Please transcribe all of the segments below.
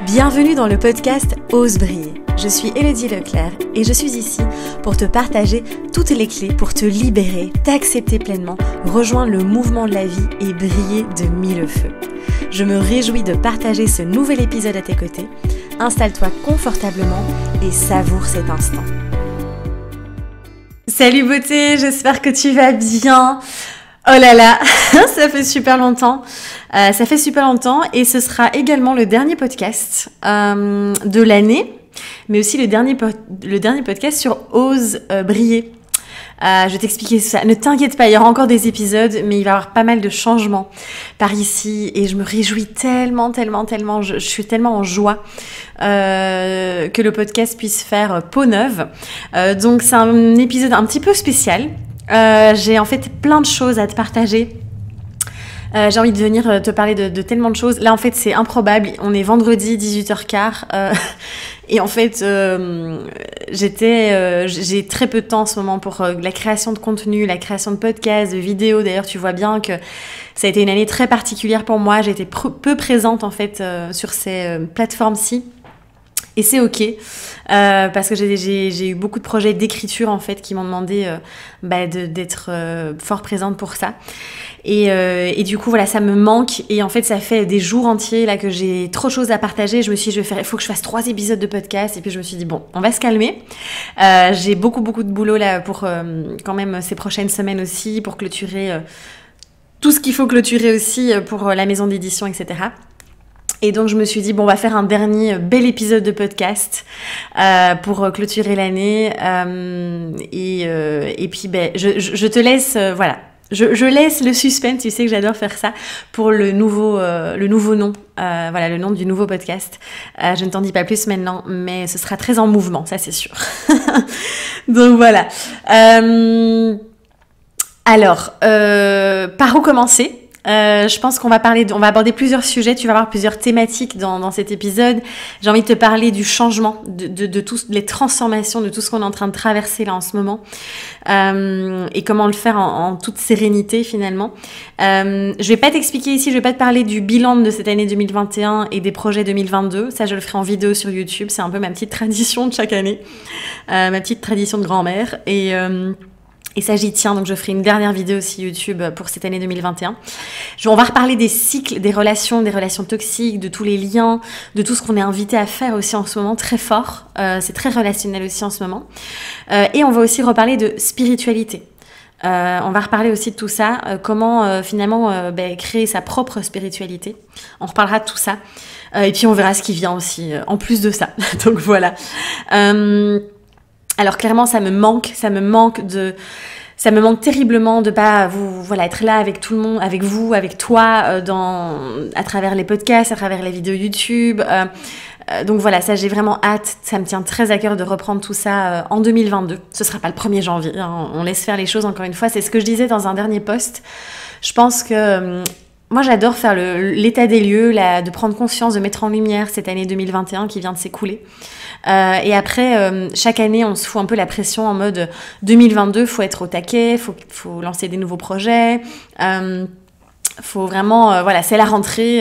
Bienvenue dans le podcast Ose briller. Je suis Élodie Leclerc et je suis ici pour te partager toutes les clés pour te libérer, t'accepter pleinement, rejoindre le mouvement de la vie et briller de mille feux. Je me réjouis de partager ce nouvel épisode à tes côtés. Installe-toi confortablement et savoure cet instant. Salut beauté, j'espère que tu vas bien. Oh là là, ça fait super longtemps. Et ce sera également le dernier podcast de l'année, mais aussi le dernier podcast sur Ose briller. Je vais t'expliquer ça. Ne t'inquiète pas, il y aura encore des épisodes, mais il va y avoir pas mal de changements par ici et je me réjouis tellement. Je suis tellement en joie que le podcast puisse faire peau neuve. Donc c'est un épisode un petit peu spécial. J'ai en fait plein de choses à te partager. J'ai envie de venir te parler de tellement de choses. Là, en fait, c'est improbable. On est vendredi, 18h15. Et en fait, j'ai très peu de temps en ce moment pour la création de contenu, la création de podcasts, de vidéos. D'ailleurs, tu vois bien que ça a été une année très particulière pour moi. J'ai été peu présente, en fait, sur ces plateformes-ci. Et c'est ok, parce que j'ai eu beaucoup de projets d'écriture en fait qui m'ont demandé d'être fort présente pour ça. Et du coup voilà, ça me manque et en fait ça fait des jours entiers là que j'ai trop de choses à partager. Je me suis dit il faut que je fasse 3 épisodes de podcast et puis je me suis dit bon, on va se calmer. J'ai beaucoup de boulot là pour quand même ces prochaines semaines aussi pour clôturer tout ce qu'il faut clôturer aussi pour la maison d'édition, etc. Et donc je me suis dit bon, on va faire un dernier bel épisode de podcast pour clôturer l'année et puis je te laisse voilà, je laisse le suspense, tu sais que j'adore faire ça pour le nouveau nom, voilà le nom du nouveau podcast. Je ne t'en dis pas plus maintenant, mais ce sera très en mouvement, ça c'est sûr. Donc voilà. Alors par où commencer? Je pense qu'on va aborder plusieurs sujets, tu vas avoir plusieurs thématiques dans cet épisode. J'ai envie de te parler du changement, de toutes les transformations, de tout ce qu'on est en train de traverser là en ce moment, et comment le faire en toute sérénité finalement. Je vais pas t'expliquer ici, je vais pas te parler du bilan de cette année 2021 et des projets 2022, ça je le ferai en vidéo sur YouTube, c'est un peu ma petite tradition de chaque année, ma petite tradition de grand-mère, et ça, j'y tiens, donc je ferai une dernière vidéo aussi YouTube pour cette année 2021. On va reparler des cycles, des relations toxiques, de tous les liens, de tout ce qu'on est invité à faire aussi en ce moment, très fort. C'est très relationnel aussi en ce moment. Et on va aussi reparler de spiritualité. On va reparler aussi de tout ça, comment finalement créer sa propre spiritualité. On reparlera de tout ça. Et puis on verra ce qui vient aussi, en plus de ça. Donc voilà. Alors clairement, ça me manque terriblement de pas être là avec tout le monde, avec vous, avec toi, à travers les podcasts, à travers les vidéos YouTube. Donc voilà, ça j'ai vraiment hâte. Ça me tient très à cœur de reprendre tout ça en 2022. Ce sera pas le 1er janvier. Hein. On laisse faire les choses encore une fois. C'est ce que je disais dans un dernier post. Je pense que moi, j'adore faire l'état des lieux, de prendre conscience, de mettre en lumière cette année 2021 qui vient de s'écouler. Et après, chaque année, on se fout un peu la pression en mode 2022, faut être au taquet, faut lancer des nouveaux projets, faut vraiment, c'est la rentrée.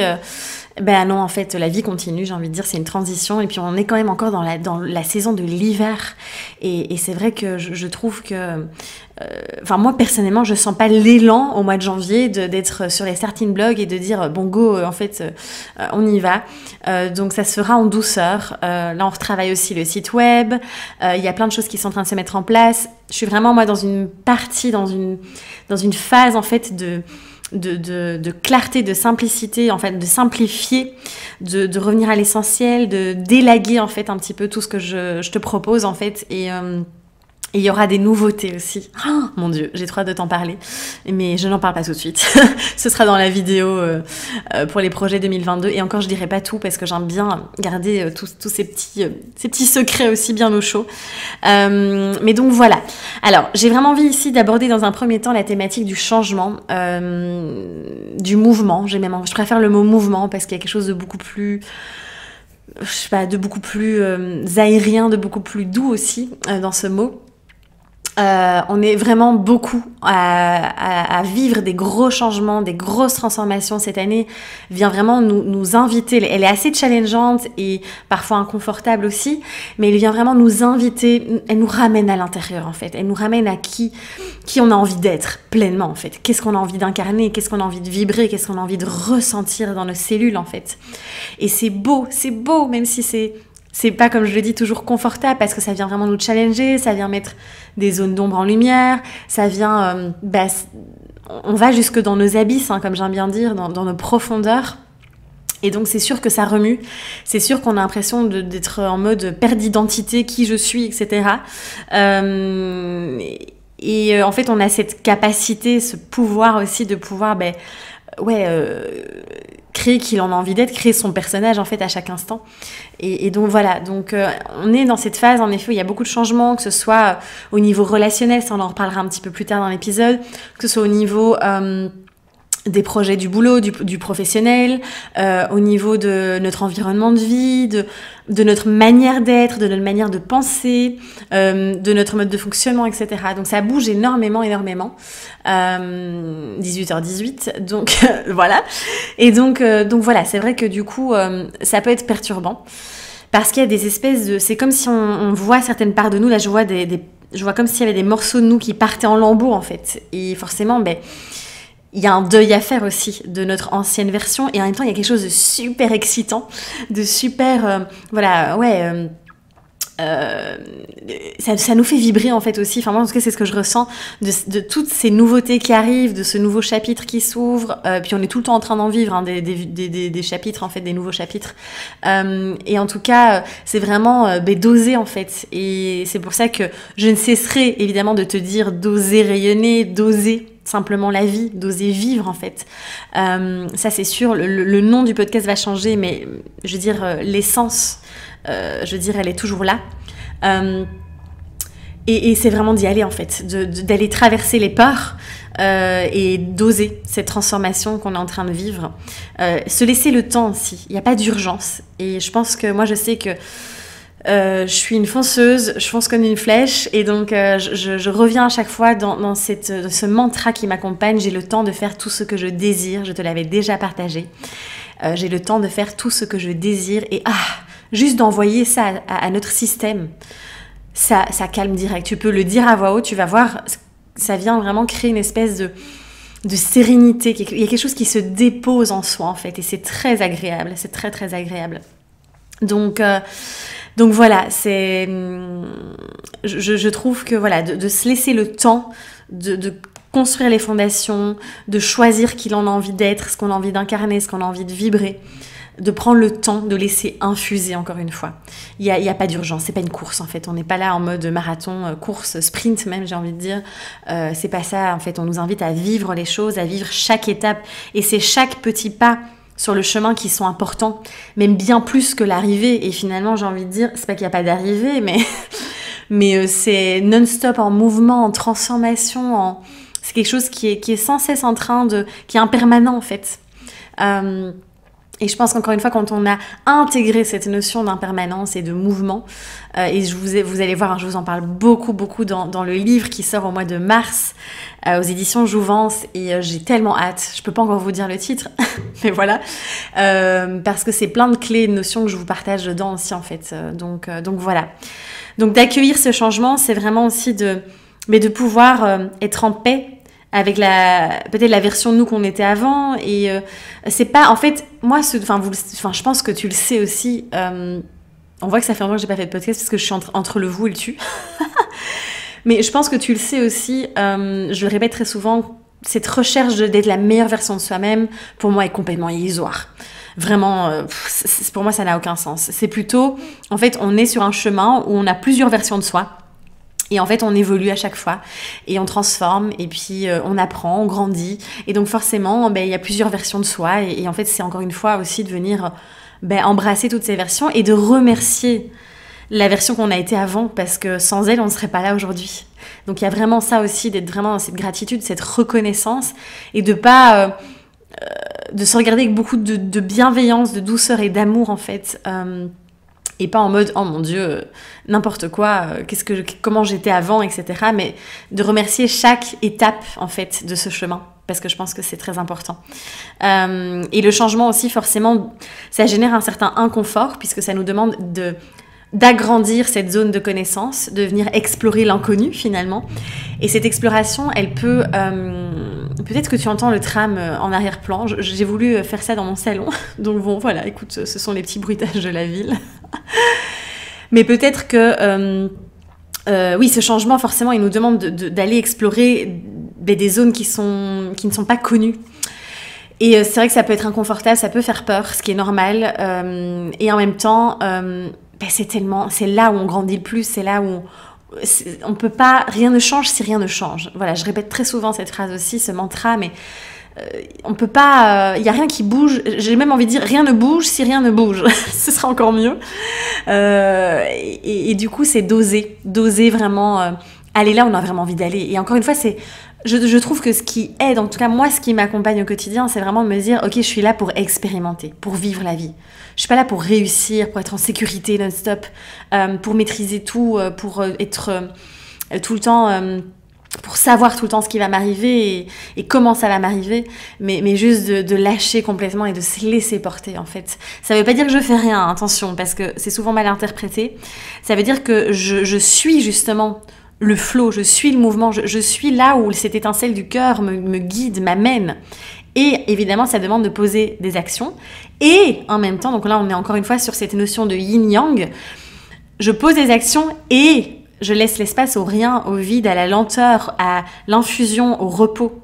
Ben non, en fait, la vie continue, j'ai envie de dire, c'est une transition. Et puis, on est quand même encore dans la saison de l'hiver. Et c'est vrai que je trouve que... moi, personnellement, je sens pas l'élan au mois de janvier d'être sur les starting blogs et de dire, bon, go, en fait, on y va. Donc, ça se fera en douceur. Là, on retravaille aussi le site web. Il y a plein de choses qui sont en train de se mettre en place. Je suis vraiment, moi, dans une phase, en fait, de clarté, de simplicité, en fait, de simplifier, de revenir à l'essentiel, de d'élaguer en fait un petit peu tout ce que je te propose en fait, et il y aura des nouveautés aussi. Oh, mon Dieu, j'ai trop hâte de t'en parler, mais je n'en parle pas tout de suite. Ce sera dans la vidéo pour les projets 2022. Et encore, je dirai pas tout parce que j'aime bien garder tous ces petits secrets aussi bien au chaud. Mais donc voilà. Alors, j'ai vraiment envie ici d'aborder dans un premier temps la thématique du changement, du mouvement. Je préfère le mot mouvement parce qu'il y a quelque chose de beaucoup plus... de beaucoup plus aérien, de beaucoup plus doux aussi dans ce mot. On est vraiment beaucoup à vivre des gros changements, des grosses transformations. Cette année vient vraiment nous inviter. Elle est assez challengeante et parfois inconfortable aussi, mais elle vient vraiment nous inviter. Elle nous ramène à l'intérieur en fait. Elle nous ramène à qui on a envie d'être pleinement en fait. Qu'est-ce qu'on a envie d'incarner, qu'est-ce qu'on a envie de vibrer, qu'est-ce qu'on a envie de ressentir dans nos cellules en fait. Et c'est beau, même si c'est pas, comme je le dis, toujours confortable parce que ça vient vraiment nous challenger, ça vient mettre des zones d'ombre en lumière, ça vient... on va jusque dans nos abysses, hein, comme j'aime bien dire, dans nos profondeurs. Et donc c'est sûr que ça remue, c'est sûr qu'on a l'impression d'être en mode perte d'identité, qui je suis, etc. En fait, on a cette capacité, ce pouvoir aussi de pouvoir... créer qui l'on a envie d'être, créer son personnage en fait à chaque instant. Et donc voilà, on est dans cette phase en effet où il y a beaucoup de changements, que ce soit au niveau relationnel, ça on en reparlera un petit peu plus tard dans l'épisode, que ce soit au niveau des projets du boulot, du professionnel, au niveau de notre environnement de vie, de notre manière d'être, de notre manière de penser, de notre mode de fonctionnement, etc. Donc ça bouge énormément. 18h18, donc voilà. Et donc voilà, c'est vrai que du coup, ça peut être perturbant. Parce qu'il y a des espèces de... C'est comme si on voit certaines parts de nous, là je vois je vois comme s'il y avait des morceaux de nous qui partaient en lambeaux en fait. Et forcément, il y a un deuil à faire aussi de notre ancienne version et en même temps il y a quelque chose de super excitant, de super ça nous fait vibrer en fait aussi. Enfin moi en tout cas c'est ce que je ressens de toutes ces nouveautés qui arrivent, de ce nouveau chapitre qui s'ouvre. Puis on est tout le temps en train d'en vivre hein, des chapitres en fait, des nouveaux chapitres. Et en tout cas c'est vraiment d'oser en fait. Et c'est pour ça que je ne cesserai évidemment de te dire d'oser rayonner, d'oser simplement la vie, d'oser vivre en fait. Ça c'est sûr, le nom du podcast va changer, mais je veux dire l'essence, elle est toujours là. Et c'est vraiment d'y aller en fait, d'aller traverser les peurs et d'oser cette transformation qu'on est en train de vivre. Se laisser le temps aussi, il n'y a pas d'urgence. Et je pense que moi je sais que je suis une fonceuse, je fonce comme une flèche et donc je reviens à chaque fois dans ce mantra qui m'accompagne. J'ai le temps de faire tout ce que je désire, je te l'avais déjà partagé. J'ai le temps de faire tout ce que je désire et juste d'envoyer ça à notre système, ça calme direct. Tu peux le dire à voix haute, tu vas voir, ça vient vraiment créer une espèce de sérénité. Il y a quelque chose qui se dépose en soi en fait et c'est très agréable, c'est très très agréable. Donc voilà, je trouve que voilà, de se laisser le temps de construire les fondations, de choisir qui l'on a envie d'être, ce qu'on a envie d'incarner, ce qu'on a envie de vibrer, de prendre le temps de laisser infuser encore une fois. Il y a pas d'urgence, c'est pas une course en fait, on n'est pas là en mode marathon, course, sprint même j'ai envie de dire, c'est pas ça en fait, on nous invite à vivre les choses, à vivre chaque étape et c'est chaque petit pas sur le chemin qui sont importants, même bien plus que l'arrivée. Et finalement, j'ai envie de dire, c'est pas qu'il n'y a pas d'arrivée, mais c'est non-stop en mouvement, en transformation, c'est quelque chose qui est sans cesse en train qui est impermanent en fait. Et je pense qu'encore une fois, quand on a intégré cette notion d'impermanence et de mouvement, et vous allez voir, hein, je vous en parle beaucoup dans le livre qui sort au mois de mars aux éditions Jouvence, et j'ai tellement hâte, je peux pas encore vous dire le titre, mais voilà, parce que c'est plein de clés et de notions que je vous partage dedans aussi en fait, donc voilà. Donc d'accueillir ce changement, c'est vraiment aussi de pouvoir être en paix avec peut-être la version de nous qu'on était avant et c'est pas en fait moi je pense que tu le sais aussi, on voit que ça fait longtemps que j'ai pas fait de podcast parce que je suis entre le vous et le tu mais je pense que tu le sais aussi, je le répète très souvent, cette recherche d'être la meilleure version de soi-même pour moi est complètement illusoire. Vraiment, pour moi ça n'a aucun sens. C'est plutôt en fait on est sur un chemin où on a plusieurs versions de soi. Et en fait, on évolue à chaque fois et on transforme et puis on apprend, on grandit. Et donc forcément, il y a plusieurs versions de soi et en fait, c'est encore une fois aussi de venir embrasser toutes ces versions et de remercier la version qu'on a été avant parce que sans elle, on ne serait pas là aujourd'hui. Donc il y a vraiment ça aussi, d'être vraiment dans cette gratitude, cette reconnaissance et de pas... de se regarder avec beaucoup de bienveillance, de douceur et d'amour en fait. Et pas en mode oh mon Dieu, n'importe quoi, comment j'étais avant, etc. Mais de remercier chaque étape en fait de ce chemin, parce que je pense que c'est très important. Et le changement aussi, forcément, ça génère un certain inconfort, puisque ça nous demande d'agrandir cette zone de connaissance, de venir explorer l'inconnu finalement. Et cette exploration, elle peut... peut-être que tu entends le tram en arrière-plan. J'ai voulu faire ça dans mon salon. Donc bon, voilà, écoute, ce sont les petits bruitages de la ville. Mais peut-être que... oui, ce changement, forcément, il nous demande d'aller explorer des zones qui ne sont pas connues. Et c'est vrai que ça peut être inconfortable, ça peut faire peur, ce qui est normal. Et en même temps... c'est là où on grandit le plus, c'est là où on peut pas, rien ne change si rien ne change. Voilà, je répète très souvent cette phrase aussi, ce mantra, mais on peut pas, y a rien qui bouge. J'ai même envie de dire, rien ne bouge si rien ne bouge. Ce sera encore mieux. Et du coup, c'est d'oser vraiment aller là où on a vraiment envie d'aller. Et encore une fois, je trouve que ce qui aide, en tout cas moi, ce qui m'accompagne au quotidien, c'est vraiment de me dire, ok, je suis là pour expérimenter, pour vivre la vie. Je suis pas là pour réussir, pour être en sécurité non-stop, pour maîtriser tout, pour être tout le temps, pour savoir tout le temps ce qui va m'arriver et comment ça va m'arriver, mais juste de lâcher complètement et de se laisser porter en fait. Ça veut pas dire que je fais rien, attention, parce que c'est souvent mal interprété. Ça veut dire que je suis justement le flow, je suis le mouvement, je suis là où cette étincelle du cœur me guide, m'amène. Et évidemment, ça demande de poser des actions. Et en même temps, donc là, on est encore une fois sur cette notion de yin-yang. Je pose des actions et je laisse l'espace au rien, au vide, à la lenteur, à l'infusion, au repos.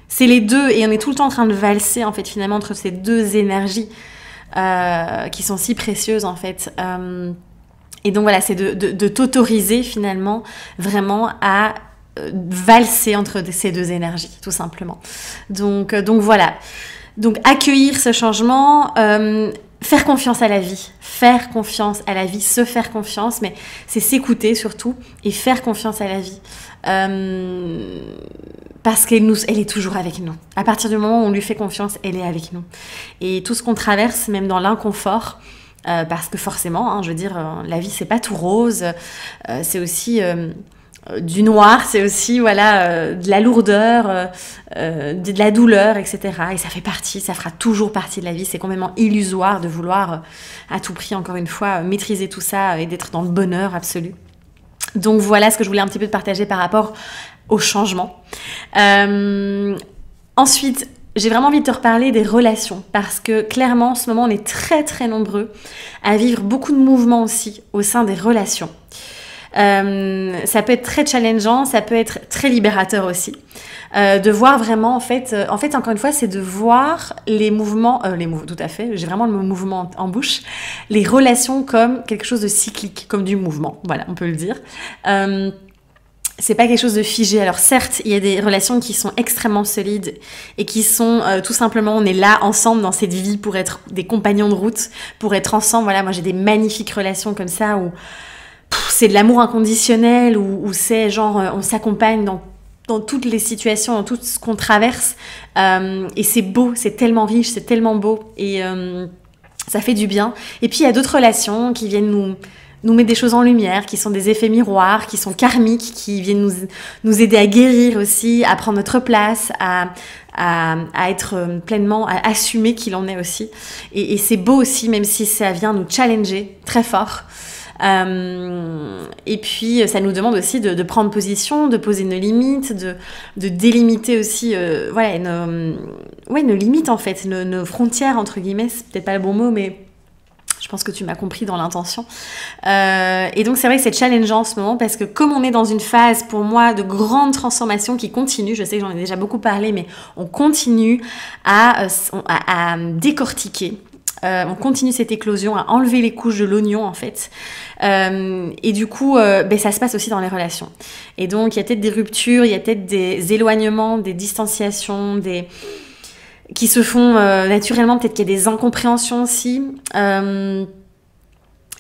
C'est les deux. Et on est tout le temps en train de valser, en fait, finalement, entre ces deux énergies qui sont si précieuses, en fait. Et donc, voilà, c'est de t'autoriser, finalement, vraiment à valser entre ces deux énergies, tout simplement. Donc voilà. Donc accueillir ce changement, faire confiance à la vie, se faire confiance, mais c'est s'écouter surtout et faire confiance à la vie. Parce qu'elle est toujours avec nous. À partir du moment où on lui fait confiance, elle est avec nous. Et tout ce qu'on traverse, même dans l'inconfort, parce que forcément, hein, je veux dire, la vie c'est pas tout rose, c'est aussi du noir, c'est aussi de la lourdeur, de la douleur, etc. Et ça fera toujours partie de la vie. C'est complètement illusoire de vouloir à tout prix, encore une fois, maîtriser tout ça et d'être dans le bonheur absolu. Donc voilà ce que je voulais un petit peu te partager par rapport au changement. Ensuite, j'ai vraiment envie de te reparler des relations parce que clairement, en ce moment, on est très très nombreux à vivre beaucoup de mouvements aussi au sein des relations. Ça peut être très challengeant, ça peut être très libérateur aussi. De voir vraiment, en fait, encore une fois, c'est de voir les mouvements, tout à fait, j'ai vraiment le mot mouvement en bouche, les relations comme quelque chose de cyclique, comme du mouvement, voilà, on peut le dire. C'est pas quelque chose de figé. Alors certes, il y a des relations qui sont extrêmement solides et qui sont tout simplement, on est là ensemble dans cette vie pour être des compagnons de route, pour être ensemble. Voilà, moi j'ai des magnifiques relations comme ça où c'est de l'amour inconditionnel, où c'est genre on s'accompagne dans toutes les situations, dans tout ce qu'on traverse. Et c'est beau, c'est tellement riche, c'est tellement beau et ça fait du bien. Et puis il y a d'autres relations qui viennent nous mettre des choses en lumière, qui sont des effets miroirs, qui sont karmiques, qui viennent nous aider à guérir aussi, à prendre notre place, à être pleinement, à assumer qui l'on est aussi. Et c'est beau aussi, même si ça vient nous challenger très fort. Et puis ça nous demande aussi de prendre position, de poser nos limites, de délimiter aussi nos limites en fait, nos frontières entre guillemets, c'est peut-être pas le bon mot mais je pense que tu m'as compris dans l'intention. Et donc c'est vrai que c'est challengeant en ce moment parce que comme on est dans une phase pour moi de grande transformation qui continue, je sais que j'en ai déjà beaucoup parlé mais on continue à décortiquer. On continue cette éclosion, à enlever les couches de l'oignon en fait. Et du coup, ça se passe aussi dans les relations. Et donc, il y a peut-être des ruptures, il y a peut-être des éloignements, des distanciations, qui se font naturellement. Peut-être qu'il y a des incompréhensions aussi. Et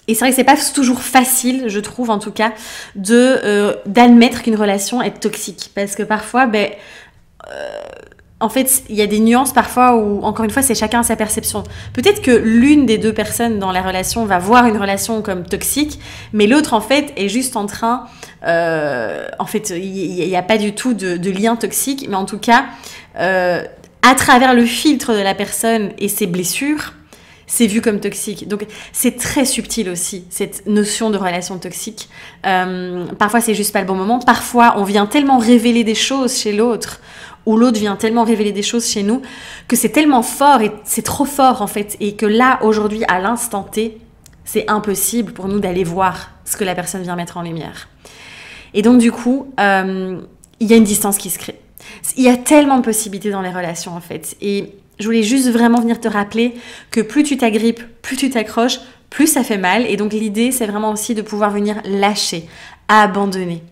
c'est vrai que c'est pas toujours facile, je trouve en tout cas, d'admettre qu'une relation est toxique. Parce que parfois, en fait, il y a des nuances parfois où, encore une fois, c'est chacun sa perception. Peut-être que l'une des deux personnes dans la relation va voir une relation comme toxique, mais l'autre, en fait, est juste en train... en fait, il n'y a pas du tout de lien toxique, mais en tout cas, à travers le filtre de la personne et ses blessures, c'est vu comme toxique. Donc, c'est très subtil aussi, cette notion de relation toxique. Parfois, c'est juste pas le bon moment. Parfois, on vient tellement révéler des choses chez l'autre, ou l'autre vient tellement révéler des choses chez nous, que c'est tellement fort, et c'est trop fort, en fait. Et que là, aujourd'hui, à l'instant T, c'est impossible pour nous d'aller voir ce que la personne vient mettre en lumière. Et donc, du coup, il y a une distance qui se crée. Il y a tellement de possibilités dans les relations, en fait. Et je voulais juste vraiment venir te rappeler que plus tu t'agrippes, plus tu t'accroches, plus ça fait mal. Et donc, l'idée, c'est vraiment aussi de pouvoir venir lâcher, abandonner,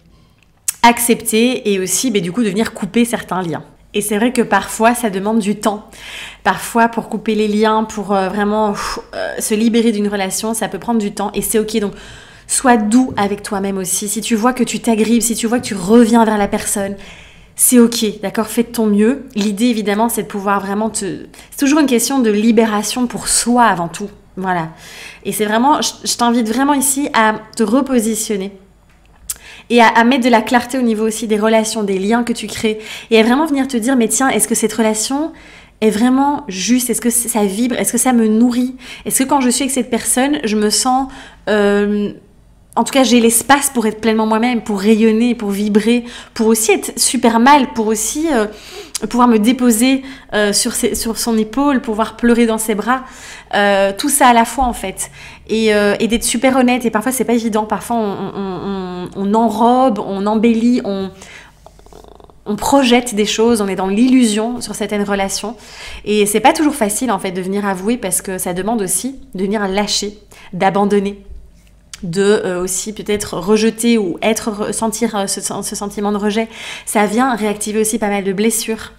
accepter et aussi, du coup, de venir couper certains liens. Et c'est vrai que parfois, ça demande du temps. Parfois, pour couper les liens, pour vraiment se libérer d'une relation, ça peut prendre du temps et c'est ok. Donc, sois doux avec toi-même aussi. Si tu vois que tu t'agrippes, si tu vois que tu reviens vers la personne, c'est ok, d'accord, fais de ton mieux. L'idée, évidemment, c'est de pouvoir vraiment C'est toujours une question de libération pour soi avant tout. Voilà. Et c'est vraiment... Je t'invite vraiment ici à te repositionner et à mettre de la clarté au niveau aussi des relations, des liens que tu crées et à vraiment venir te dire, mais tiens, est-ce que cette relation est vraiment juste? Est-ce que ça vibre? Est-ce que ça me nourrit? Est-ce que quand je suis avec cette personne, je me sens... en tout cas, j'ai l'espace pour être pleinement moi-même, pour rayonner, pour vibrer, pour aussi être super mal, pour aussi pouvoir me déposer sur son épaule, pouvoir pleurer dans ses bras. Tout ça à la fois, en fait. Et d'être super honnête. Et parfois, c'est pas évident. Parfois, on enrobe, on embellit, on projette des choses, on est dans l'illusion sur certaines relations. Et c'est pas toujours facile, en fait, de venir avouer parce que ça demande aussi de venir lâcher, d'abandonner, de aussi peut-être rejeter ou sentir ce sentiment de rejet. Ça vient réactiver aussi pas mal de blessures,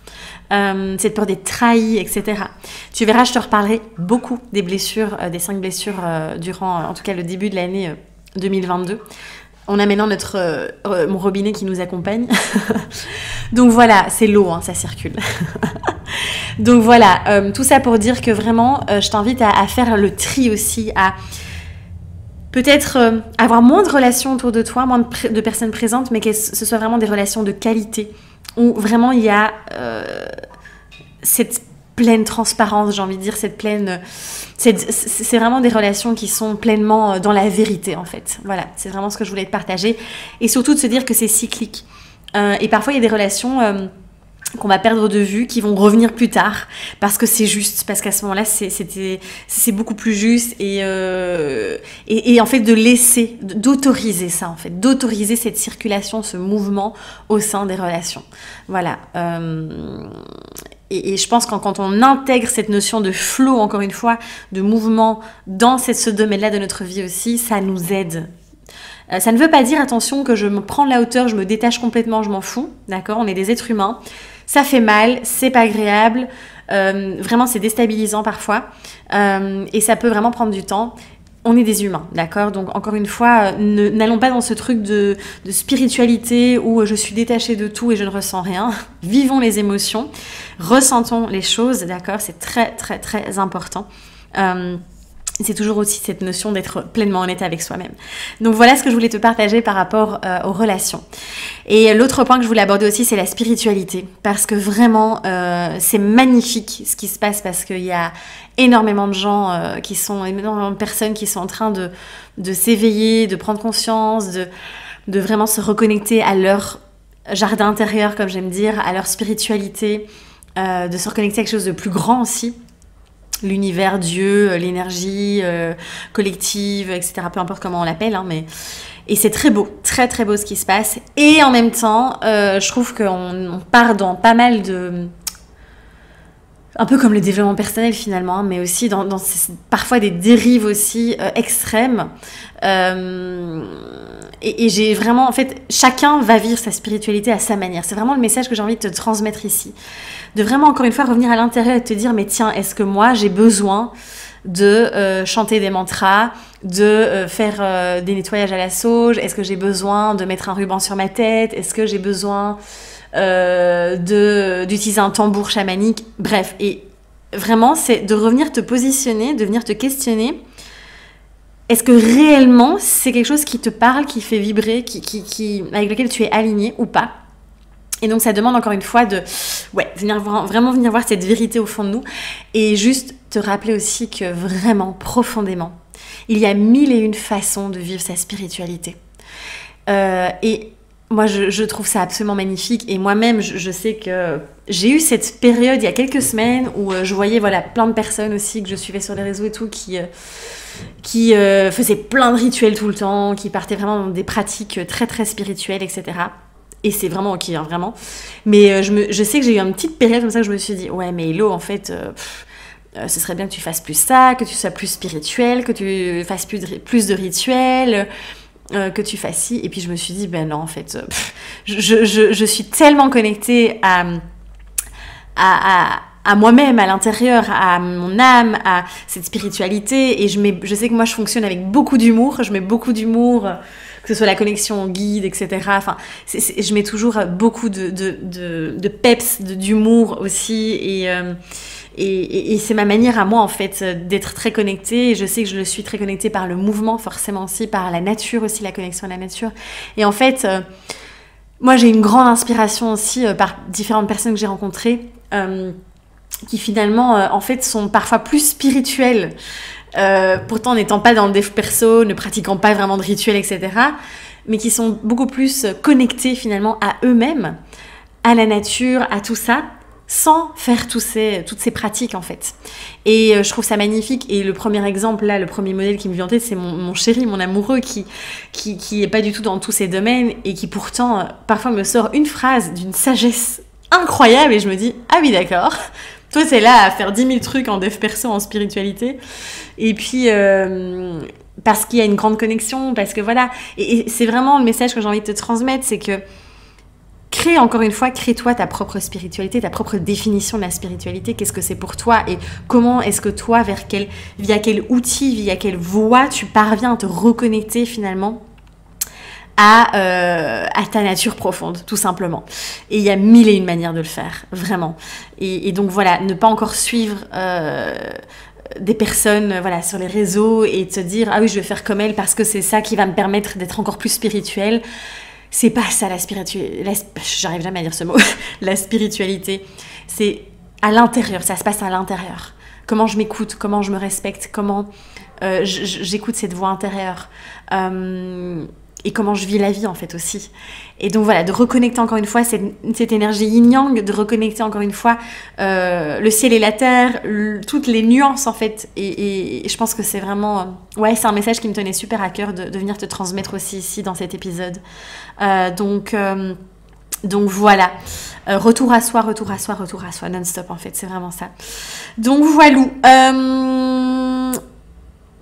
cette peur d'être trahi, etc. Tu verras, je te reparlerai beaucoup des blessures, des 5 blessures durant, en tout cas, le début de l'année 2022. On a maintenant mon robinet qui nous accompagne. Donc voilà, c'est l'eau, hein, ça circule. Donc voilà, tout ça pour dire que vraiment, je t'invite à faire le tri aussi, à peut-être avoir moins de relations autour de toi, moins de personnes présentes, mais que ce soit vraiment des relations de qualité, où vraiment il y a cette pleine transparence, j'ai envie de dire, c'est vraiment des relations qui sont pleinement dans la vérité, en fait. Voilà, c'est vraiment ce que je voulais te partager. Et surtout de se dire que c'est cyclique. Et parfois, il y a des relations... qu'on va perdre de vue, qui vont revenir plus tard, parce que c'est juste, parce qu'à ce moment-là, c'est beaucoup plus juste, et en fait, de laisser, d'autoriser ça, en fait, d'autoriser cette circulation, ce mouvement au sein des relations. Voilà. Et je pense que quand on intègre cette notion de flow, encore une fois, de mouvement dans ce domaine-là de notre vie aussi, ça nous aide. Ça ne veut pas dire, attention, que je me prends de la hauteur, je me détache complètement, je m'en fous, d'accord? On est des êtres humains, ça fait mal, c'est pas agréable, vraiment c'est déstabilisant parfois, et ça peut vraiment prendre du temps. On est des humains, d'accord? Donc encore une fois, n'allons pas dans ce truc de spiritualité où je suis détachée de tout et je ne ressens rien. Vivons les émotions, ressentons les choses, d'accord? C'est très très très important. C'est toujours aussi cette notion d'être pleinement honnête avec soi-même. Donc voilà ce que je voulais te partager par rapport aux relations. Et l'autre point que je voulais aborder aussi, c'est la spiritualité. Parce que vraiment, c'est magnifique ce qui se passe, parce qu'il y a énormément de gens, énormément de personnes qui sont en train de s'éveiller, de prendre conscience, de vraiment se reconnecter à leur jardin intérieur, comme j'aime dire, à leur spiritualité, de se reconnecter à quelque chose de plus grand aussi. L'univers, Dieu, l'énergie collective, etc. Peu importe comment on l'appelle, hein, mais... Et c'est très beau, très très beau ce qui se passe. Et en même temps, je trouve qu'on part dans pas mal de... Un peu comme le développement personnel finalement, hein, mais aussi dans parfois des dérives aussi extrêmes. Et j'ai vraiment, en fait, chacun va vivre sa spiritualité à sa manière. C'est vraiment le message que j'ai envie de te transmettre ici. De vraiment, encore une fois, revenir à l'intérieur et te dire, mais tiens, est-ce que moi, j'ai besoin de chanter des mantras, de faire des nettoyages à la sauge? Est-ce que j'ai besoin de mettre un ruban sur ma tête? Est-ce que j'ai besoin d'utiliser un tambour chamanique, bref. Et vraiment, c'est de revenir te positionner, de venir te questionner. Est-ce que réellement, c'est quelque chose qui te parle, qui fait vibrer, avec lequel tu es aligné ou pas? Et donc, ça demande encore une fois de vraiment venir voir cette vérité au fond de nous. Et juste te rappeler aussi que vraiment, profondément, il y a 1001 façons de vivre sa spiritualité. Et moi, je trouve ça absolument magnifique. Et moi-même, je sais que j'ai eu cette période il y a quelques semaines où je voyais plein de personnes aussi que je suivais sur les réseaux et tout qui faisaient plein de rituels tout le temps, qui partaient vraiment dans des pratiques très très spirituelles, etc. Et c'est vraiment ok, hein, vraiment. Mais je sais que j'ai eu une petite période comme ça que je me suis dit, ouais, mais Hello, en fait, ce serait bien que tu fasses plus ça, que tu sois plus spirituel, que tu fasses plus de rituels, que tu fasses ci. Et puis je me suis dit, ben non, en fait, je suis tellement connectée à moi-même, à l'intérieur, à mon âme, à cette spiritualité. Et je sais que moi, je fonctionne avec beaucoup d'humour. Je mets beaucoup d'humour, que ce soit la connexion au guide, etc. Enfin, je mets toujours beaucoup de peps, d'humour aussi. Et c'est ma manière à moi, en fait, d'être très connectée. Et je sais que je le suis très connectée par le mouvement, forcément aussi, par la nature aussi, la connexion à la nature. Et en fait, moi, j'ai une grande inspiration aussi par différentes personnes que j'ai rencontrées, qui finalement, en fait, sont parfois plus spirituelles, pourtant n'étant pas dans le dev perso, ne pratiquant pas vraiment de rituels, etc., mais qui sont beaucoup plus connectées finalement à eux-mêmes, à la nature, à tout ça, sans faire toutes ces pratiques en fait. Et je trouve ça magnifique. Et le premier exemple, là, le premier modèle qui me vient en tête, c'est mon chéri, mon amoureux, qui est pas du tout dans tous ces domaines et qui pourtant, parfois me sort une phrase d'une sagesse incroyable et je me dis, ah oui d'accord, toi c'est là à faire 10 000 trucs en dev perso, en spiritualité. Et puis, parce qu'il y a une grande connexion, parce que voilà. Et c'est vraiment le message que j'ai envie de te transmettre, c'est que crée-toi ta propre spiritualité, ta propre définition de la spiritualité. Qu'est-ce que c'est pour toi et comment est-ce que toi, via quel outil, via quelle voie tu parviens à te reconnecter finalement à ta nature profonde, tout simplement. Et il y a 1001 manières de le faire, vraiment. Et donc voilà, ne pas encore suivre des personnes sur les réseaux et te dire « Ah oui, je vais faire comme elle parce que c'est ça qui va me permettre d'être encore plus spirituelle ». C'est pas ça la spiritualité. J'arrive jamais à dire ce mot. La spiritualité, c'est à l'intérieur, ça se passe à l'intérieur. Comment je m'écoute, comment je me respecte, comment j'écoute cette voix intérieure. Et comment je vis la vie en fait aussi. Et donc voilà, de reconnecter encore une fois cette énergie yin-yang, de reconnecter encore une fois le ciel et la terre, toutes les nuances en fait. Et je pense que c'est vraiment... c'est un message qui me tenait super à cœur de venir te transmettre aussi ici dans cet épisode. Donc voilà, retour à soi, non-stop en fait, c'est vraiment ça. Donc voilà.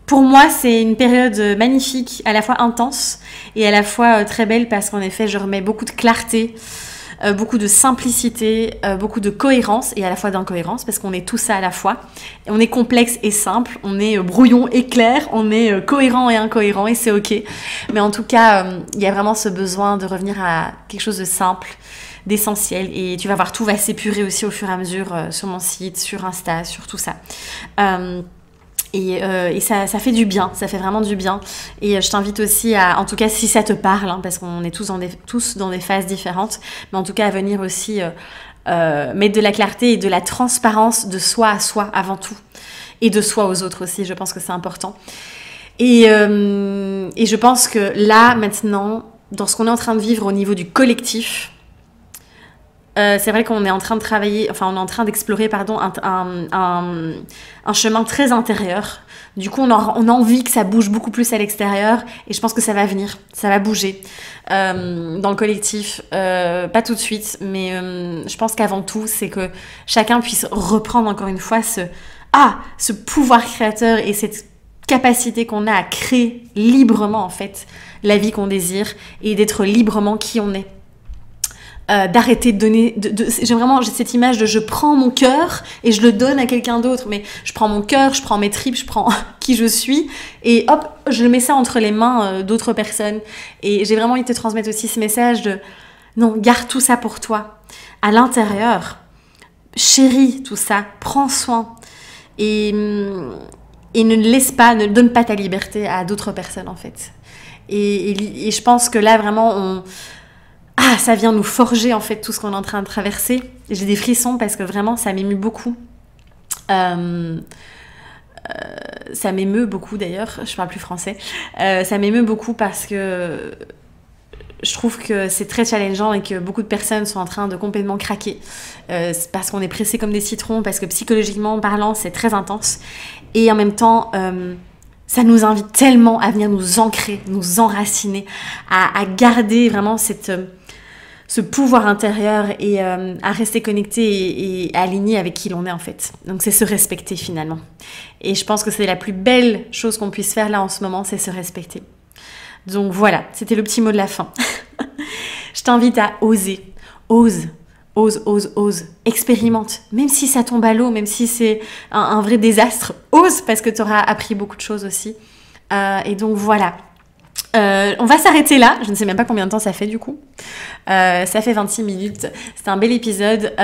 Pour moi, c'est une période magnifique, à la fois intense et à la fois très belle parce qu'en effet, je remets beaucoup de clarté, beaucoup de simplicité, beaucoup de cohérence et à la fois d'incohérence parce qu'on est tout ça à la fois. Et on est complexe et simple, on est brouillon et clair, on est cohérent et incohérent et c'est ok. Mais en tout cas, il y a vraiment ce besoin de revenir à quelque chose de simple, d'essentiel et tu vas voir, tout va s'épurer aussi au fur et à mesure sur mon site, sur Insta, sur tout ça. Et ça fait du bien, ça fait vraiment du bien. Et je t'invite aussi à, en tout cas si ça te parle, parce qu'on est tous dans des phases différentes, mais en tout cas à venir aussi mettre de la clarté et de la transparence de soi à soi avant tout. Et de soi aux autres aussi, je pense que c'est important. Et je pense que là, maintenant, dans ce qu'on est en train de vivre au niveau du collectif, c'est vrai qu'on est en train de travailler, on est en train d'explorer, un chemin très intérieur. Du coup, on a envie que ça bouge beaucoup plus à l'extérieur et je pense que ça va venir, ça va bouger dans le collectif. Pas tout de suite, mais je pense qu'avant tout, c'est que chacun puisse reprendre encore une fois ce pouvoir créateur et cette capacité qu'on a à créer librement en fait la vie qu'on désire et d'être librement qui on est. D'arrêter de donner... j'ai cette image de je prends mon cœur et je le donne à quelqu'un d'autre. Mais je prends mon cœur, je prends mes tripes, je prends qui je suis et hop, je mets ça entre les mains d'autres personnes. Et j'ai vraiment envie de te transmettre aussi ce message de non, garde tout ça pour toi. à l'intérieur, chéris tout ça, prends soin et ne donne pas ta liberté à d'autres personnes en fait. Et je pense que là vraiment ça vient nous forger en fait tout ce qu'on est en train de traverser. J'ai des frissons parce que vraiment ça m'émue beaucoup. Ça m'émeut beaucoup d'ailleurs, je parle plus français. Ça m'émeut beaucoup parce que je trouve que c'est très challengeant et que beaucoup de personnes sont en train de complètement craquer. Parce qu'on est pressé comme des citrons, parce que psychologiquement parlant, c'est très intense. Et en même temps, ça nous invite tellement à venir nous ancrer, nous enraciner, à garder vraiment ce pouvoir intérieur et à rester connecté et aligné avec qui l'on est en fait. Donc c'est se respecter finalement. Et je pense que c'est la plus belle chose qu'on puisse faire là en ce moment, c'est se respecter. Donc voilà, c'était le petit mot de la fin. Je t'invite à oser. Ose, expérimente. Même si ça tombe à l'eau, même si c'est un vrai désastre, ose parce que tu auras appris beaucoup de choses aussi. Et donc voilà. On va s'arrêter là. Je ne sais même pas combien de temps ça fait du coup. Ça fait 26 minutes. C'était un bel épisode.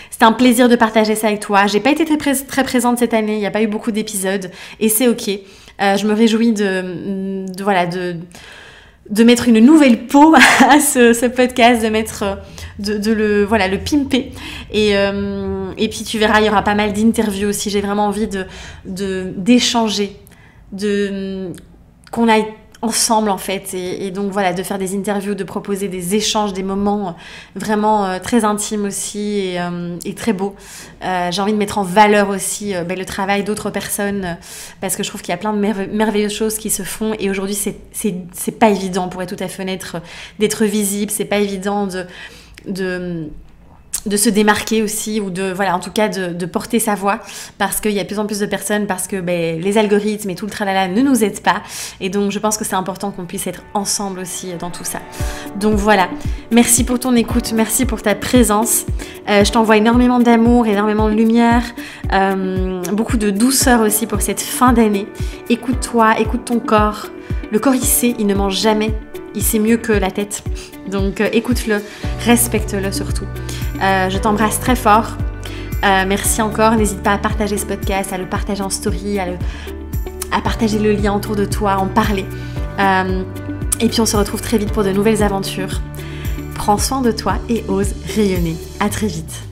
C'était un plaisir de partager ça avec toi. J'ai pas été très présente cette année. Il n'y a pas eu beaucoup d'épisodes. Et c'est ok. Je me réjouis de mettre une nouvelle peau à ce podcast, de le pimper. Et puis tu verras, il y aura pas mal d'interviews aussi. J'ai vraiment envie d'échanger, qu'on aille ensemble en fait, et donc voilà, de faire des interviews, de proposer des échanges, des moments vraiment très intimes aussi et très beaux. J'ai envie de mettre en valeur aussi le travail d'autres personnes parce que je trouve qu'il y a plein de merveilleuses choses qui se font et aujourd'hui c'est pas évident, pour être tout à fait honnête, d'être visible, c'est pas évident de se démarquer aussi ou en tout cas de porter sa voix parce qu'il y a de plus en plus de personnes, parce que les algorithmes et tout le tralala ne nous aident pas, et donc je pense que c'est important qu'on puisse être ensemble aussi dans tout ça. Donc voilà, merci pour ton écoute, merci pour ta présence, je t'envoie énormément d'amour, énormément de lumière, beaucoup de douceur aussi pour cette fin d'année. Écoute-toi, écoute ton corps, le corps il sait, il ne mange jamais, il sait mieux que la tête, donc écoute-le, respecte-le surtout. Je t'embrasse très fort. Merci encore. N'hésite pas à partager ce podcast, à le partager en story, à partager le lien autour de toi, à en parler. Et puis on se retrouve très vite pour de nouvelles aventures. Prends soin de toi et ose rayonner. À très vite.